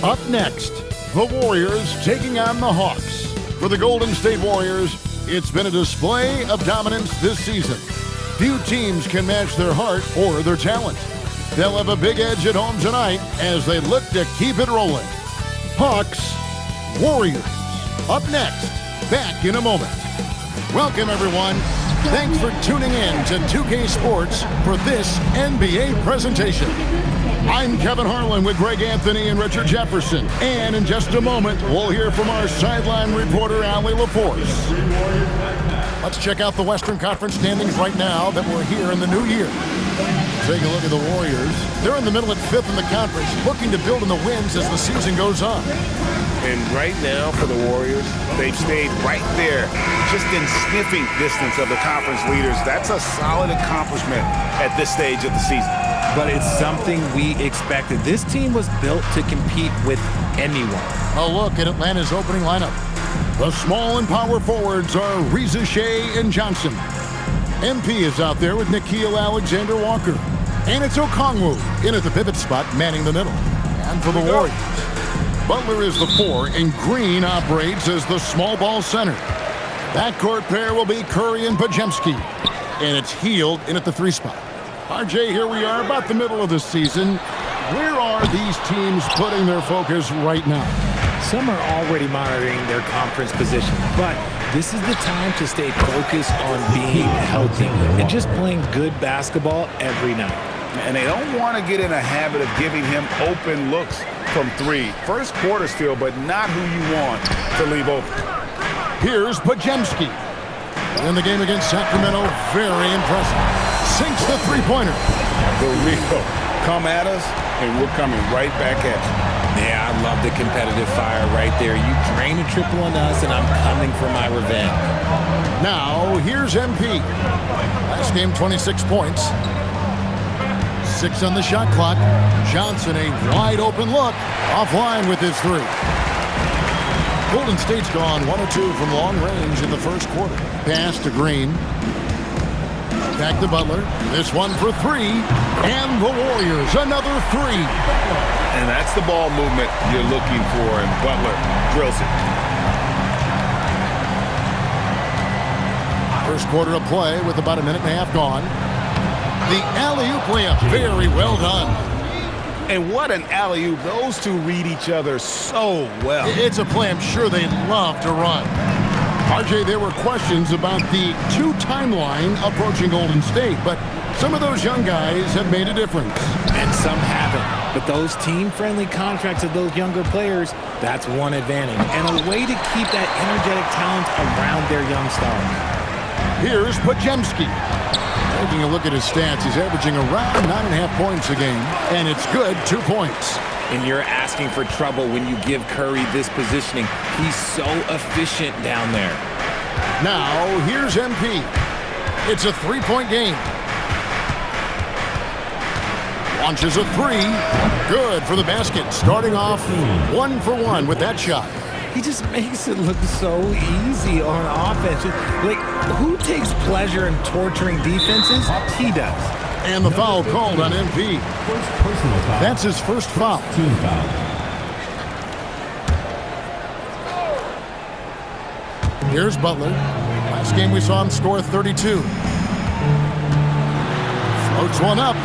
Up next, the Warriors taking on the Hawks. For the Golden State Warriors, it's been a display of dominance this season. Few teams can match their heart or their talent. They'll have a big edge at home tonight as they look to keep it rolling. Hawks, Warriors. Up next, back in a moment. Welcome, everyone. Thanks for tuning in to 2K Sports for this NBA presentation. I'm Kevin Harlan with Greg Anthony and Richard Jefferson. And in just a moment, we'll hear from our sideline reporter, Allie LaForce. Let's check out the Western Conference standings right now that we're here in the new year. Take a look at the Warriors. They're in the middle at 5th in the conference, looking to build in the wins as the season goes on. And right now for the Warriors, they've stayed right there, just in sniffing distance of the conference leaders. That's a solid accomplishment at this stage of the season. But it's something we expected. This team was built to compete with anyone. A look at Atlanta's opening lineup. The small and power forwards are Reza Shea and Johnson. MP is out there with Nickeil Alexander-Walker. And it's Okongwu in at the pivot spot, manning the middle. And for the Warriors, Butler is the 4, and Green operates as the small ball center. Backcourt pair will be Curry and Podziemski. And it's Hield in at the 3 spot. RJ, here we are about the middle of the season. Where are these teams putting their focus right now? Some are already monitoring their conference position, but this is the time to stay focused on being healthy and just playing good basketball every night. And they don't want to get in a habit of giving him open looks from 3. First quarter still, but not who you want to leave open. Here's Podziemski. In the game against Sacramento, very impressive. Sinks the three-pointer. The real come at us, and we're coming right back at you. Yeah, I love the competitive fire right there. You drain a triple on us, and I'm coming for my revenge. Now, here's MP. Last game, 26 points. 6 on the shot clock. Johnson, a wide-open look. Offline with his 3. Golden State's gone 1 of 2 from long range in the first quarter. Pass to Green. Back to Butler. This one for 3. And the Warriors, another 3. And that's the ball movement you're looking for, and Butler drills it. First quarter of play with about a minute and a half gone. The alley-oop layup, very well done. And what an alley-oop. Those two read each other so well. It's a play I'm sure they love to run. RJ, there were questions about the 2 timeline approaching Golden State, but some of those young guys have made a difference. And some haven't. But those team-friendly contracts of those younger players, that's one advantage. And a way to keep that energetic talent around their young stars. Here's Podziemski. Taking a look at his stats, he's averaging around 9.5 points a game, and it's good, 2 points. And you're asking for trouble when you give Curry this positioning. He's so efficient down there. Now, here's MP. It's a 3-point game. Launches a 3. Good for the basket. Starting off 1 for 1 with that shot. He just makes it look so easy on offense. Like, who takes pleasure in torturing defenses? He does. And the foul called on MP. That's his first foul. Team foul. Here's Butler. Last game we saw him score 32. Floats one up.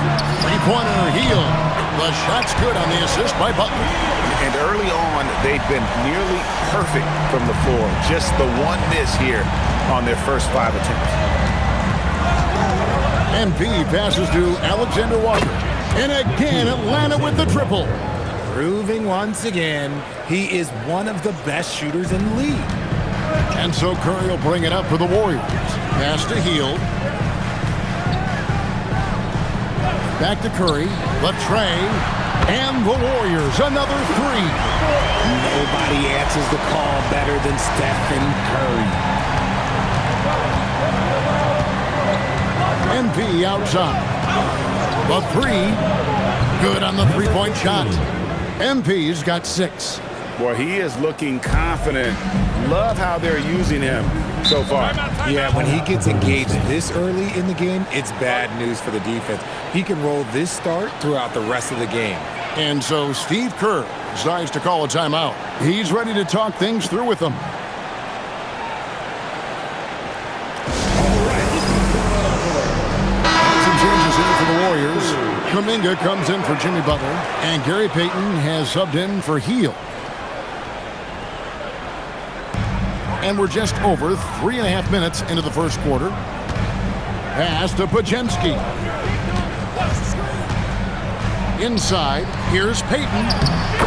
3-pointer, Hield. The shot's good on the assist by Butler. And early on, they've been nearly perfect from the floor. Just the one miss here on their first 5 attempts. MP passes to Alexander-Walker. And again, Atlanta with the triple. Proving once again, he is one of the best shooters in the league. And so Curry will bring it up for the Warriors. Pass to Hield. Back to Curry. Latre. And the Warriors, another 3. Nobody answers the call better than Stephen Curry. MP outside. The 3. Good on the 3-point shot. MP's got 6. Boy, he is looking confident. Love how they're using him so far. Yeah, when he gets engaged this early in the game, it's bad news for the defense. He can roll this start throughout the rest of the game. And so Steve Kerr decides to call a timeout. He's ready to talk things through with them. Some changes in for the Warriors. Kuminga comes in for Jimmy Butler, and Gary Payton has subbed in for Heel. And we're just over 3.5 minutes into the first quarter. Pass to Pajensky. Inside, here's Payton,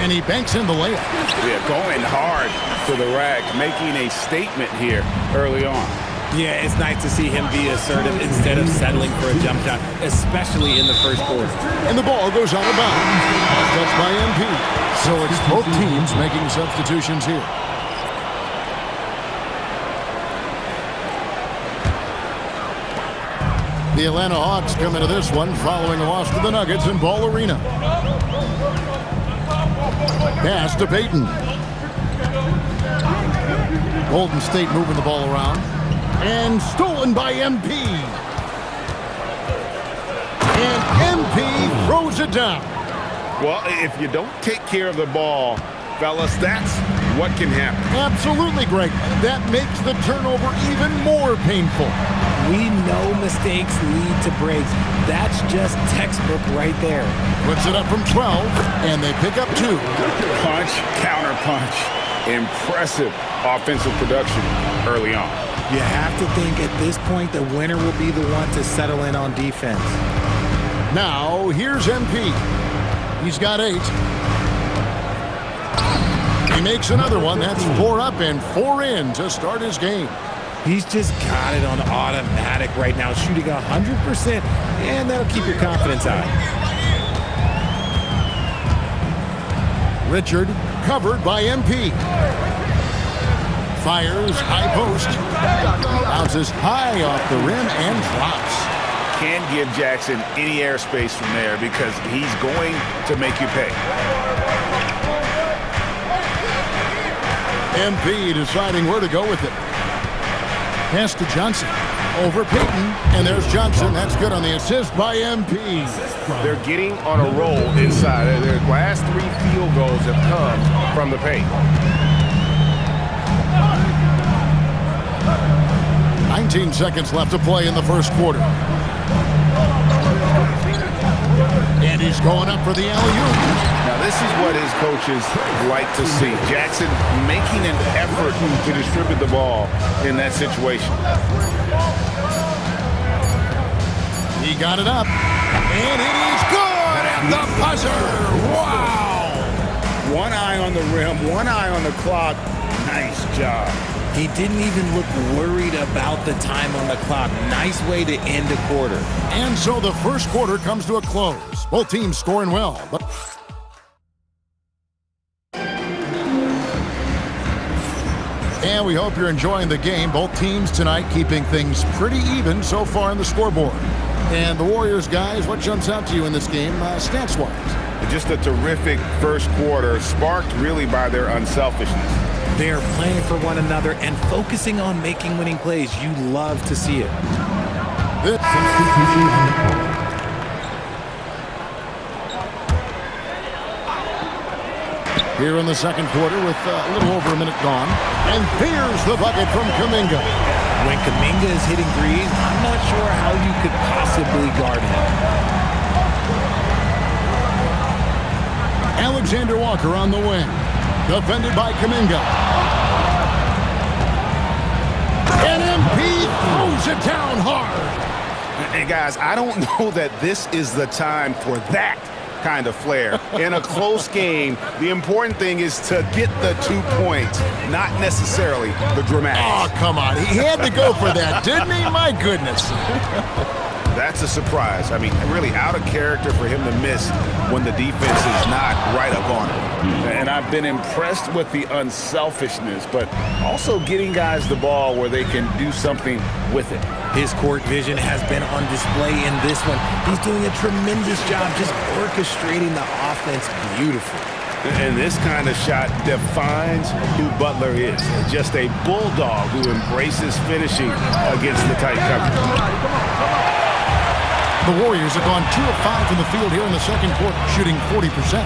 and he banks in the layup. Yeah, going hard to the rack, making a statement here early on. Yeah, it's nice to see him be assertive instead of settling for a jump shot, especially in the first quarter. And the ball goes out of bounds. Touched by MP. So it's both teams making substitutions here. The Atlanta Hawks come into this one following a loss to the Nuggets in Ball Arena. Pass to Payton. Golden State moving the ball around. And stolen by MP. And MP throws it down. Well, if you don't take care of the ball, fellas, that's what can happen. Absolutely, Greg. That makes the turnover even more painful. We know mistakes lead to breaks. That's just textbook right there. Puts it up from 12, and they pick up 2. Punch, counter punch. Impressive offensive production early on. You have to think at this point the winner will be the one to settle in on defense. Now, here's MP. He's got 8. He makes another one. That's 4 up and 4 in to start his game. He's just got it on automatic right now, shooting 100%, and that'll keep your confidence high. Richard covered by MP. Fires high post. Bounces high off the rim and drops. Can't give Jackson any airspace from there because he's going to make you pay. MP deciding where to go with it. Pass to Johnson. Over Payton. And there's Johnson. That's good on the assist by MP. They're getting on a roll inside. Their last 3 field goals have come from the paint. 19 seconds left to play in the first quarter. And he's going up for the alley-oop. Now, this is what his coaches like to see. Jackson making an effort to distribute the ball in that situation. He got it up. And it is good at the buzzer. Wow! One eye on the rim, one eye on the clock. Nice job. He didn't even look worried about the time on the clock. Nice way to end a quarter. And so the first quarter comes to a close. Both teams scoring well. But and we hope you're enjoying the game. Both teams tonight keeping things pretty even so far on the scoreboard. And the Warriors, guys, what jumps out to you in this game stats-wise? Just a terrific first quarter, sparked really by their unselfishness. They are playing for one another and focusing on making winning plays. You love to see it. Here in the second quarter with a little over a minute gone. And here's the bucket from Kuminga. When Kuminga is hitting threes, I'm not sure how you could possibly guard him. Alexander Walker on the wing. Defended by Kuminga. And MP throws it down hard. Hey, guys, I don't know that this is the time for that kind of flair. In a close game, the important thing is to get the 2 points, not necessarily the dramatics. Oh, come on. He had to go for that, didn't he? My goodness. That's a surprise. I mean, really out of character for him to miss when the defense is not right up on him. And I've been impressed with the unselfishness, but also getting guys the ball where they can do something with it. His court vision has been on display in this one. He's doing a tremendous job just orchestrating the offense beautifully. And this kind of shot defines who Butler is. Just a bulldog who embraces finishing against the tight coverage. The Warriors have gone 2 of 5 from the field here in the second quarter, shooting 40%.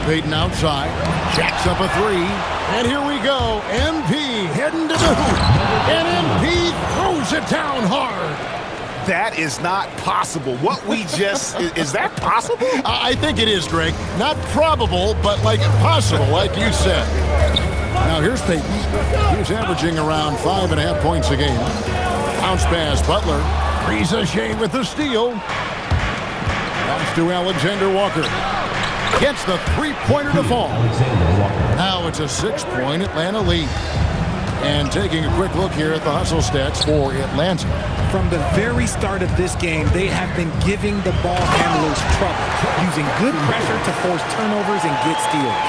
Peyton outside, jacks up a three, and here we go. MP heading to the hoop, and MP throws it down hard. That is not possible. What we just, is that possible? I think it is, Greg. Not probable, but like possible, like you said. Now here's Peyton. He's averaging around 5.5 points a game. Bounce pass, Butler. Ricochet with the steal. Pass to Alexander Walker. Gets the three-pointer to fall. Now it's a 6-point Atlanta lead. And taking a quick look here at the hustle stats for Atlanta. From the very start of this game, they have been giving the ball handlers trouble, using good pressure to force turnovers and get steals.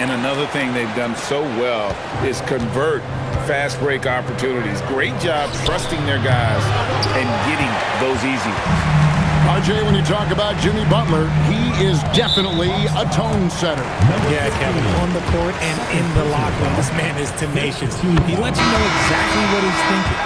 And another thing they've done so well is convert fast break opportunities. Great job trusting their guys and getting those easy ones. RJ, when you talk about Jimmy Butler, he is definitely a tone setter. Yeah, Kevin, on the court and in the locker room, this man is tenacious. He lets you know exactly what he's thinking.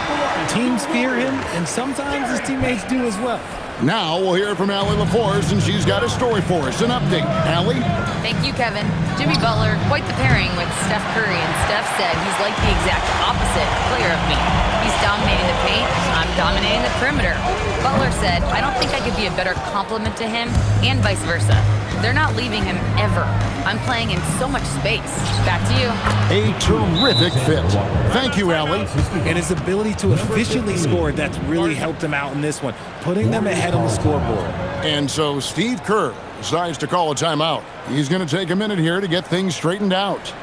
Teams fear him, and sometimes his teammates do as well. Now we'll hear from Allie LaForce, and she's got a story for us. An update. Allie? Thank you, Kevin. Jimmy Butler, quite the pairing with Steph Curry, and Steph said he's like the exact opposite player of me. He's dominating the paint, I'm dominating the perimeter. Butler said, I don't think I could be a better complement to him, and vice versa. They're not leaving him ever. I'm playing in so much space. Back to you. A terrific fit. Thank you, Allie. And his ability to efficiently score, that's really helped him out in this one, putting them ahead on the scoreboard. And so Steve Kerr decides to call a timeout. He's going to take a minute here to get things straightened out.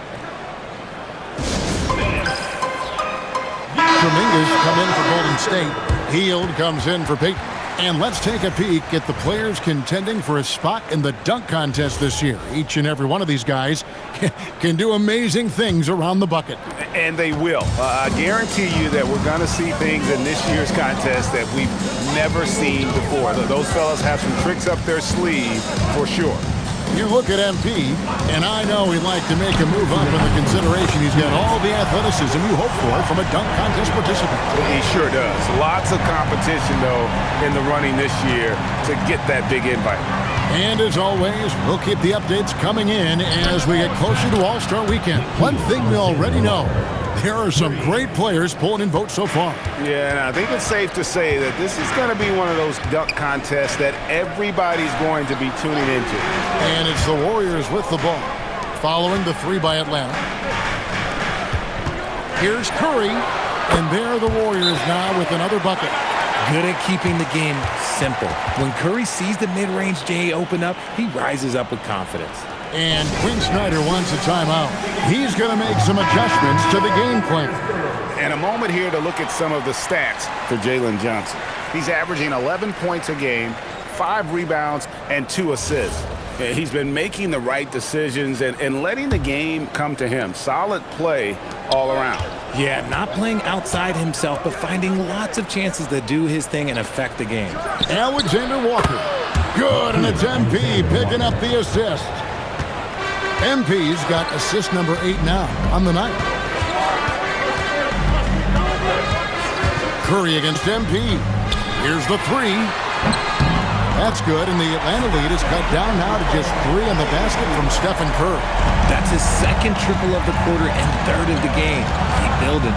Dominguez come in for Golden State. Hield comes in for Peyton. And let's take a peek at the players contending for a spot in the dunk contest this year. Each and every one of these guys can do amazing things around the bucket. And they will. I guarantee you that we're going to see things in this year's contest that we've never seen before. Those fellas have some tricks up their sleeve for sure. You look at MP, and I know he'd like to make a move up in the consideration. He's got all the athleticism you hope for from a dunk contest participant. He sure does. Lots of competition, though, in the running this year to get that big invite. And as always, we'll keep the updates coming in as we get closer to All-Star Weekend. One thing we already know, there are some great players pulling in votes so far. Yeah, and I think it's safe to say that this is going to be one of those dunk contests that everybody's going to be tuning into. And it's the Warriors with the ball, following the three by Atlanta. Here's Curry, and there are the Warriors now with another bucket. Good at keeping the game simple. When Curry sees the mid-range J open up, he rises up with confidence. And Quinn Snyder wants a timeout. He's going to make some adjustments to the game plan. And a moment here to look at some of the stats for Jalen Johnson. He's averaging 11 points a game, 5 rebounds, and 2 assists. He's been making the right decisions and letting the game come to him. Solid play all around. Yeah, not playing outside himself, but finding lots of chances to do his thing and affect the game. Alexander Walker. Good, and it's MP picking up the assist. MP's got assist number 8 now on the night. Curry against MP. Here's the three. That's good, and the Atlanta lead is cut down now to just 3 on the basket from Stephen Curry. That's his second triple of the quarter and third of the game. Keep building.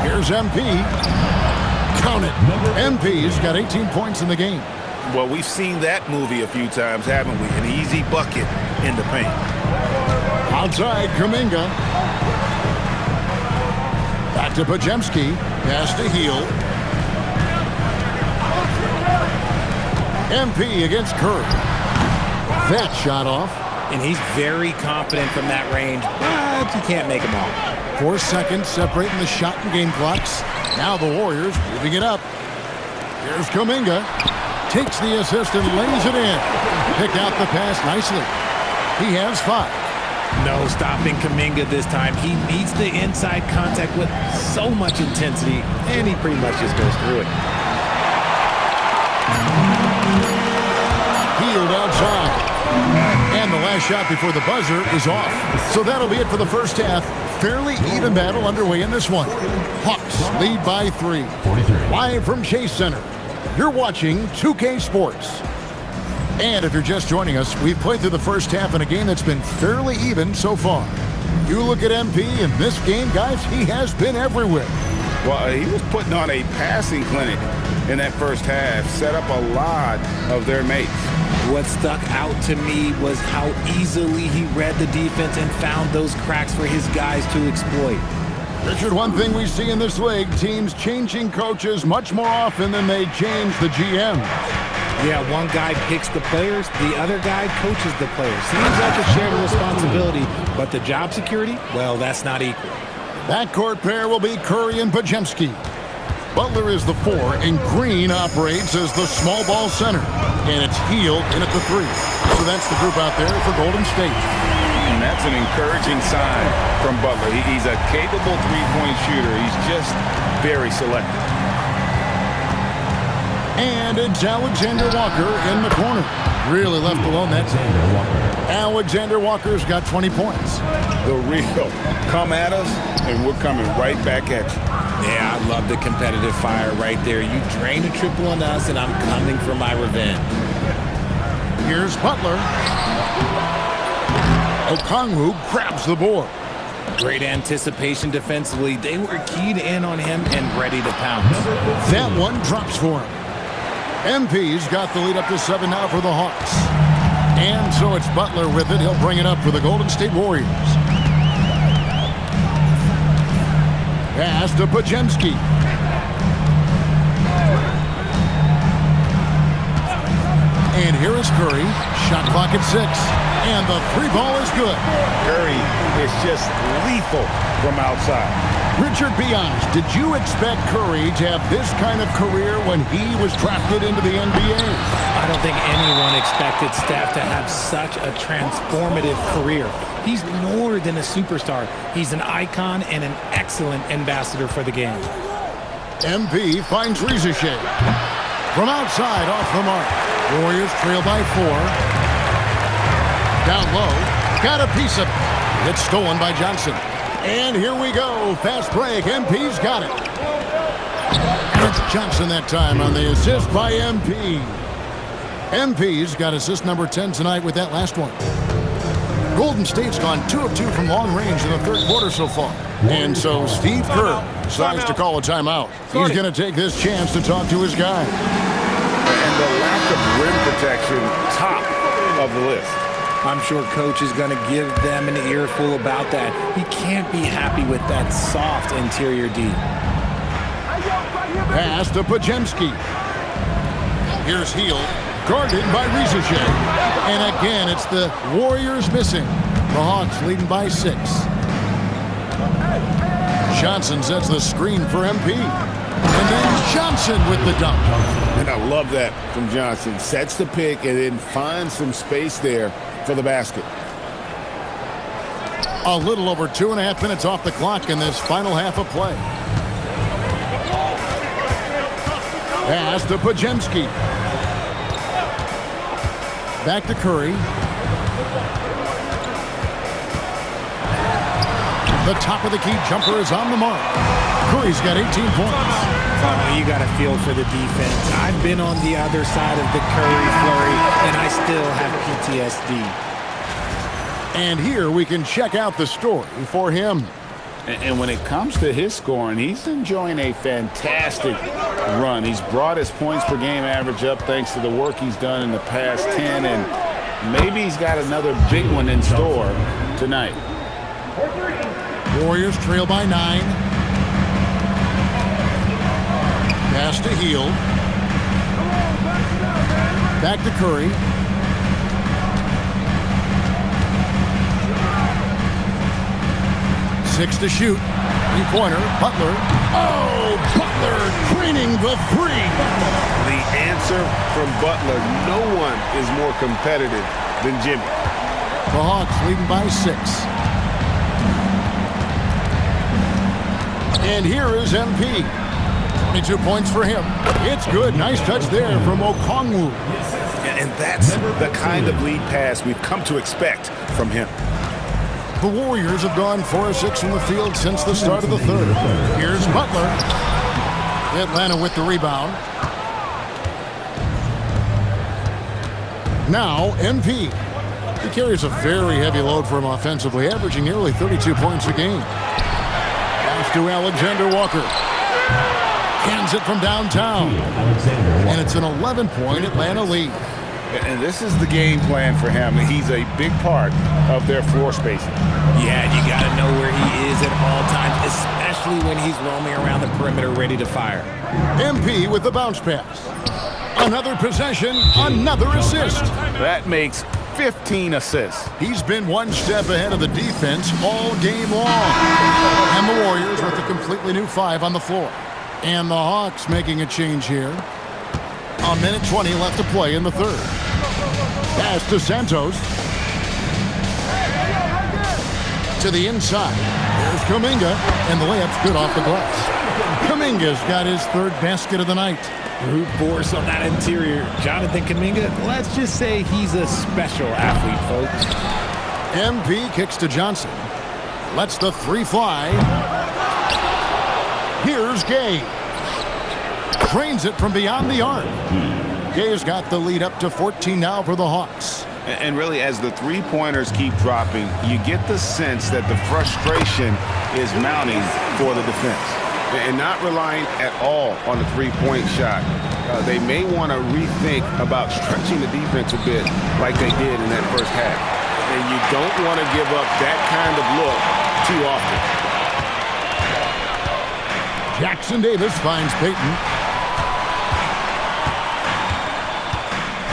Here's MP. Count it. MP's got 18 points in the game. Well, we've seen that movie a few times, haven't we? An easy bucket in the paint. Outside, Kuminga. Back to Pajemski. Pass to Hield. MP against Curry. That shot off. And he's very confident from that range, but you can't make him all. 4 seconds separating the shot and game clocks. Now the Warriors moving it up. Here's Kuminga. Takes the assist and lays it in. Picked out the pass nicely. He has 5. No stopping Kuminga this time. He needs the inside contact with so much intensity, and he pretty much just goes through it. Hield outside. And the last shot before the buzzer is off. So that'll be it for the first half. Fairly even battle underway in this one. Hawks lead by 3. Live from Chase Center. You're watching 2K Sports. And if you're just joining us, we've played through the first half in a game that's been fairly even so far. You look at MP in this game, guys, he has been everywhere. Well, he was putting on a passing clinic in that first half, set up a lot of their mates. What stuck out to me was how easily he read the defense and found those cracks for his guys to exploit. Richard, one thing we see in this league, teams changing coaches much more often than they change the GM. Yeah, one guy picks the players, the other guy coaches the players. Seems like a shared responsibility, but the job security, well, that's not equal. Backcourt pair will be Curry and Podziemski. Butler is the 4, and Green operates as the small ball center. And it's Hield in at the 3. So that's the group out there for Golden State. And that's an encouraging sign from Butler. He's a capable three-point shooter. He's just very selective. And it's Alexander Walker in the corner. Really left alone, that's Alexander Walker's got 20 points. The real come at us, and we're coming right back at you. Yeah, I love the competitive fire right there. You drain a triple on us, and I'm coming for my revenge. Here's Butler. Okongwu grabs the board. Great anticipation defensively. They were keyed in on him and ready to pounce. That one drops for him. MP's got the lead up to 7 now for the Hawks. And so it's Butler with it. He'll bring it up for the Golden State Warriors. Pass to Podziemski. And here is Curry. Shot clock at 6. And the 3 ball is good. Curry is just lethal from outside. Richard, be honest, did you expect Curry to have this kind of career when he was drafted into the NBA? I don't think anyone expected Steph to have such a transformative career. He's more than a superstar. He's an icon and an excellent ambassador for the game. MP finds Rizichet. From outside, off the mark. Warriors trail by 4. Down low. Got a piece of it. It's stolen by Johnson. And here we go. Fast break. MP's got it. And it's Johnson that time on the assist by MP. MP's got assist number 10 tonight with that last one. Golden State's gone 2 of 2 from long range in the third quarter so far. And so Steve Kerr decides to call a timeout. He's going to take this chance to talk to his guy. And the lack of rim protection, top of the list. I'm sure coach is going to give them an earful about that. He can't be happy with that soft interior D. Pass to Podziemski. Here's Hield, guarded by Rizichet. And again, it's the Warriors missing. The Hawks leading by 6. Johnson sets the screen for MP. And then Johnson with the dunk. And I love that from Johnson. Sets the pick and then finds some space there for the basket. A little over 2.5 minutes off the clock in this final half of play. Pass to Podziemski. Back to Curry. The top of the key jumper is on the mark. Curry's got 18 points. Oh, you got to feel for the defense. I've been on the other side of the Curry flurry, and I still have PTSD. And here we can check out the story for him. And when it comes to his scoring, he's enjoying a fantastic run. He's brought his points per game average up thanks to the work he's done in the past 10, and maybe he's got another big one in store tonight. Warriors trail by 9. Pass to Hield. Back to Curry. Six to shoot. 3-pointer. Butler. Oh, Butler draining the 3. The answer from Butler, no one is more competitive than Jimmy. The Hawks leading by 6. And here is MP. 22 points for him. It's good. Nice touch there from Okongwu. And that's the kind of lead pass we've come to expect from him. The Warriors have gone 4 of 6 from the field since the start of the third. Here's Butler. Atlanta with the rebound. Now, MP. He carries a very heavy load for him offensively, averaging nearly 32 points a game. Pass to Alexander Walker. Cans it from downtown. And it's an 11-point Atlanta lead. And this is the game plan for him. He's a big part of their floor spacing. Yeah, you got to know where he is at all times, especially when he's roaming around the perimeter ready to fire. MP with the bounce pass. Another possession, another assist. That makes 15 assists. He's been one step ahead of the defense all game long. And the Warriors with a completely new 5 on the floor. And the Hawks making a change here. A minute 20 left to play in the third. Pass to Santos. To the inside. There's Kuminga, and the layup's good off the glass. Kuminga's got his third basket of the night. Brute force on that interior. Jonathan Kuminga, let's just say he's a special athlete, folks. MP kicks to Johnson. Lets the 3 fly. Here's Gay. Trains it from beyond the arc. Gay's got the lead up to 14 now for the Hawks. And really, as the three-pointers keep dropping, you get the sense that the frustration is mounting for the defense. And not relying at all on the three-point shot. They may want to rethink about stretching the defense a bit like they did in that first half. And you don't want to give up that kind of look too often. Jackson Davis finds Payton.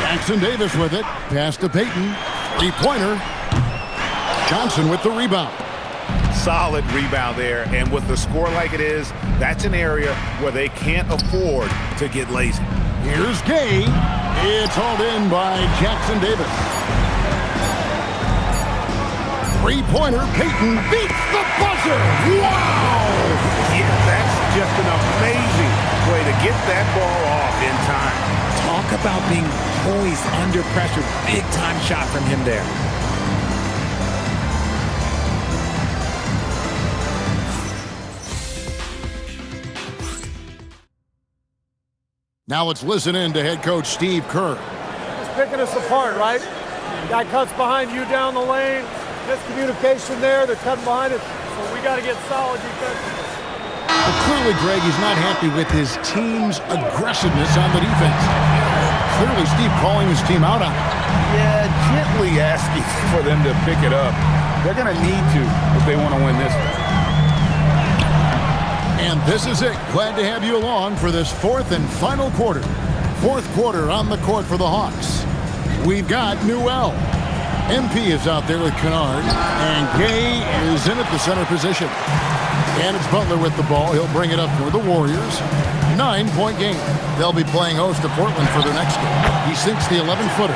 Jackson Davis with it. Pass to Payton. Three-pointer. Johnson with the rebound. Solid rebound there, and with the score like it is, that's an area where they can't afford to get lazy. Here's Gay. It's hauled in by Jackson Davis. Three-pointer. Payton beats the buzzer. Wow! Yeah, that's just an amazing way to get that ball off in time. Talk about being poised under pressure. Big-time shot from him there. Now let's listen in to head coach Steve Kerr. He's picking us apart, right? Guy cuts behind you down the lane. Miscommunication there. They're cutting behind us. So we got to get solid defensively. But clearly, Greg, he's not happy with his team's aggressiveness on the defense. Clearly, Steve calling his team out on it. Yeah, gently asking for them to pick it up. They're going to need to if they want to win this one. And this is it. Glad to have you along for this fourth and final quarter. Fourth quarter on the court for the Hawks. We've got Newell. MP is out there with Kennard. And Gay is in at the center position. And it's Butler with the ball. He'll bring it up for the Warriors. 9-point game. They'll be playing host to Portland for their next game. He sinks the 11-footer.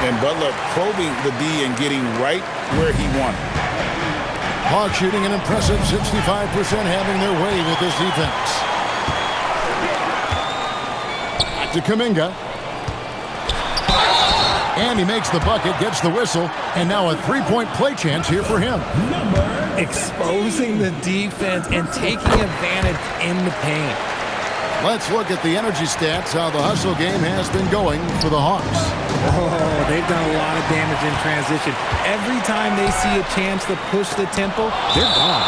And Butler probing the D and getting right where he wanted. Hawks shooting an impressive 65%, having their way with this defense. Back to Kuminga. And he makes the bucket, gets the whistle, and now a three-point play chance here for him. Exposing the defense and taking advantage in the paint. Let's look at the energy stats, how the hustle game has been going for the Hawks. Oh, they've done a lot of damage in transition. Every time they see a chance to push the tempo, they're gone.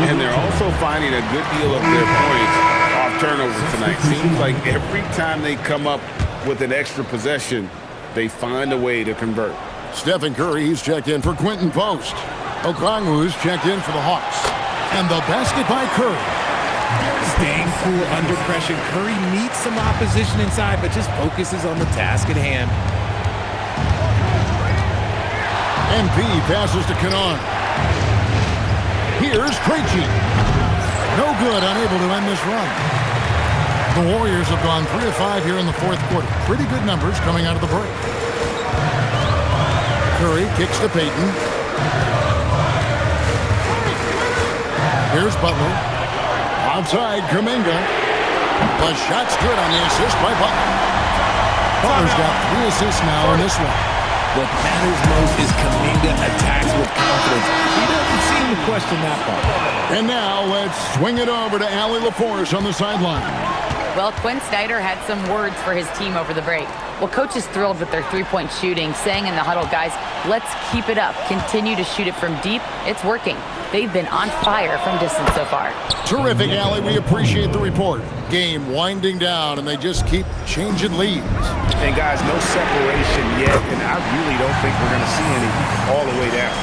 And they're also finding a good deal of their points off turnovers tonight. Seems like every time they come up with an extra possession, they find a way to convert. Stephen Curry, he's checked in for Quentin Post. Okongwu's checked in for the Hawks. And the basket by Curry. Staying cool under pressure. Curry meets some opposition inside, but just focuses on the task at hand. MP passes to Kennard. Here's Krejci. No good, unable to end this run. The Warriors have gone 3 of 5 here in the fourth quarter. Pretty good numbers coming out of the break. Curry kicks to Payton. Here's Butler. Outside, Kuminga. The shot's good on the assist by Butler. Butler's got 3 assists now in this one. What matters most is Kuminga attacks with confidence. He doesn't seem to question that part. And now let's swing it over to Allie LaForce on the sideline. Well, Quinn Snyder had some words for his team over the break. Well, coach is thrilled with their three-point shooting, saying in the huddle, guys, let's keep it up. Continue to shoot it from deep. It's working. They've been on fire from distance so far. Terrific, Allie. We appreciate the report. Game winding down, and they just keep changing leads. And, guys, no separation yet, and I really don't think we're going to see any all the way down.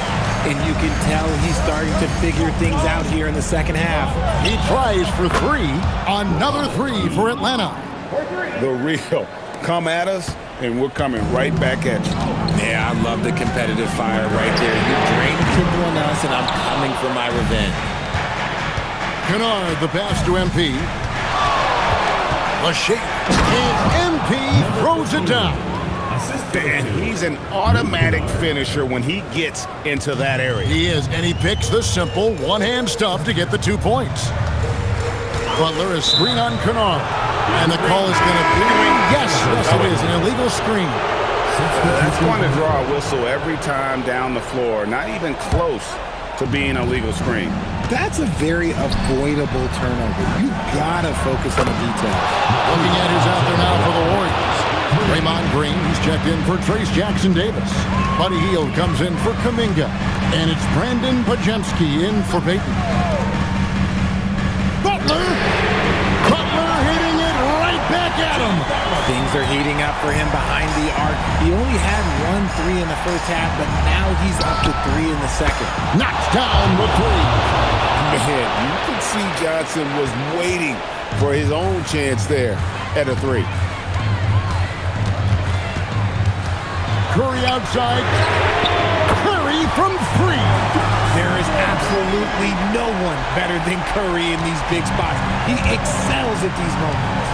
And you can tell he's starting to figure things out here in the second half. He tries for three. Another three for Atlanta. The real. Come at us, and we're coming right back at you. Yeah, I love the competitive fire right there. You drained people on us, and I'm coming for my revenge. Kennard, the pass to MP. The shake. And MP throws it down. And he's an automatic finisher when he gets into that area. He is, and he picks the simple one-hand stuff to get the 2 points. Butler is screen on Kennard. And the call is going to be, yes, it is, an illegal screen. That's going to draw a whistle every time down the floor. Not even close to being a legal screen. That's a very avoidable turnover. You got to focus on the details. Looking at who's out there now for the Warriors. Draymond Green, he's checked in for Trace Jackson-Davis. Buddy Hield comes in for Kuminga. And it's Brandon Pajemski in for Payton. Butler hitting it right back at him. Things are heating up for him behind the arc. He only had 1 3 in the first half, but now he's up to 3 in the second. Knocks down the three. Man, you could see Johnson was waiting for his own chance there at a 3. Curry outside. Curry from 3. There is absolutely no one better than Curry in these big spots. He excels at these moments.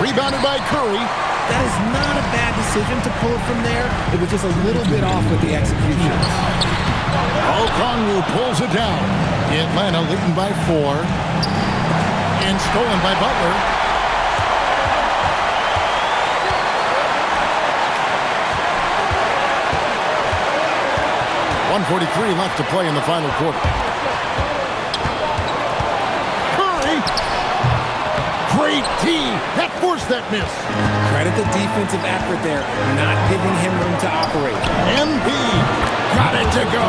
Rebounded by Curry. That is not a bad decision to pull it from there. It was just a little bit off with the execution. Okongwu pulls it down. Atlanta leading by 4. And stolen by Butler. 1:43 left to play in the final quarter. Curry! Great team! That forced that miss. Credit the defensive effort there, not giving him room to operate. MP got it to go.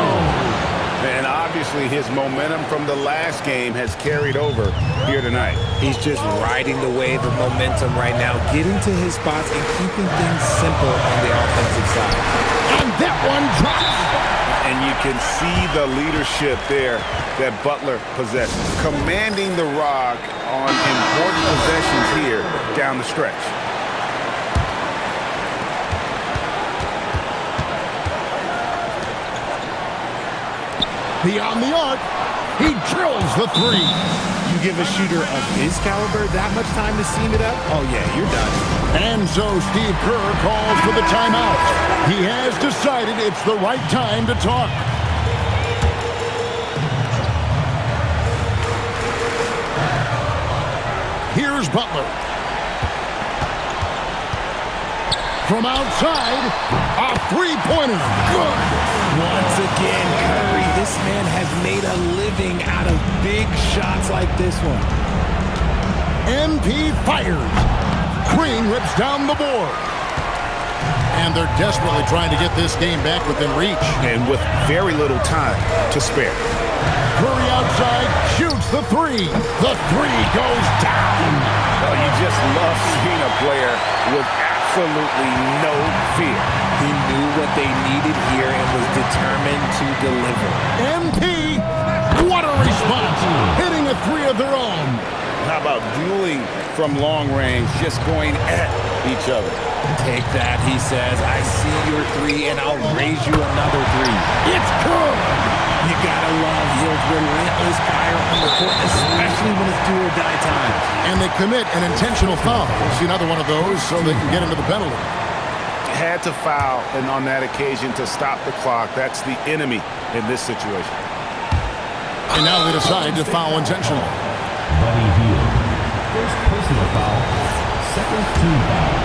And obviously his momentum from the last game has carried over here tonight. He's just riding the wave of momentum right now, getting to his spots and keeping things simple on the offensive side. And that one drops. And you can see the leadership there that Butler possesses, commanding the rock on important possessions here down the stretch. Beyond the arc, he drills the 3. You give a shooter of his caliber that much time to seam it up, oh yeah, you're done. And so Steve Kerr calls for the timeout. He has decided it's the right time to talk. Here's Butler. From outside, a three-pointer. Good. Once again, Curry, this man has made a living out of big shots like this one. MP fires. Green rips down the board. And they're desperately trying to get this game back within reach. And with very little time to spare. Curry outside, shoots the 3. The 3 goes down. Well, you just love seeing a player with absolutely no fear. He knew what they needed here and was determined to deliver. MP, what a response. Hitting a 3 of their own. How about dueling from long range, just going at each other? Take that, he says. I see your 3, and I'll raise you another 3. It's good. You gotta love Hield's relentless fire on the court, especially when it's do or die time. And they commit an intentional foul. See another one of those so they can get into the penalty. Had to foul, and on that occasion to stop the clock. That's the enemy in this situation. And now they decide to foul intentionally. Buddy Hield. First personal foul. Second team foul.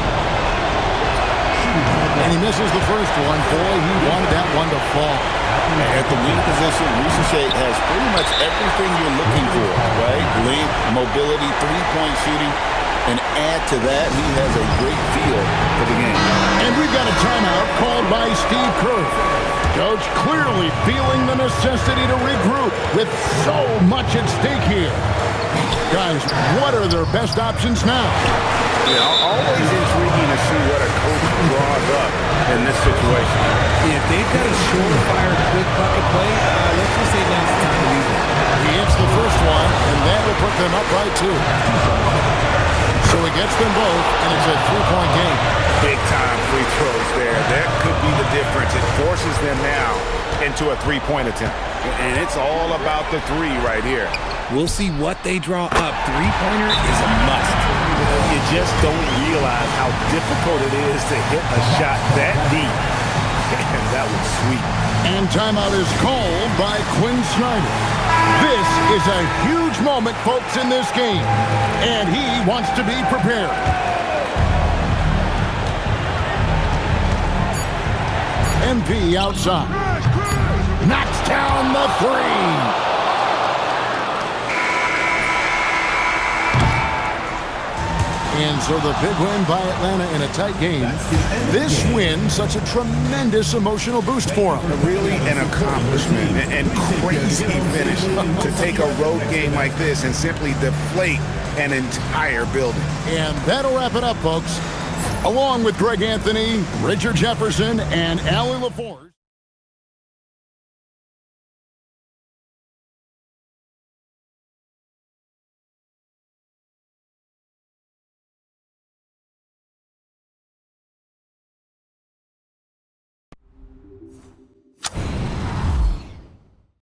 And he misses the first one. Boy, he wanted that one to fall. At the wing position, Shea has pretty much everything you're looking for, right? Length, mobility, three-point shooting. And add to that, he has a great feel for the game. And we've got a timeout called by Steve Kerr. Coach clearly feeling the necessity to regroup with so much at stake here. Guys, what are their best options now? Always intriguing to see what a coach draws up in this situation. If they've got a surefire, quick bucket play, let's just say now's the time to use it. He hits the first one, and that will put them up by 2. So he gets them both, and it's a 3-point game. Big-time free throws there. That could be the difference. It forces them now into a three-point attempt. And it's all about the three right here. We'll see what they draw up. Three-pointer is a must. You just don't realize how difficult it is to hit a shot that deep. And that was sweet. And timeout is called by Quinn Snyder. This is a huge moment, folks, in this game. And he wants to be prepared. MP outside. Knocks down the 3. And so the big win by Atlanta in a tight game. This win, such a tremendous emotional boost for them. Really an accomplishment and crazy finish to take a road game like this and simply deflate an entire building. And that'll wrap it up, folks. Along with Greg Anthony, Richard Jefferson, and Allie LaForce.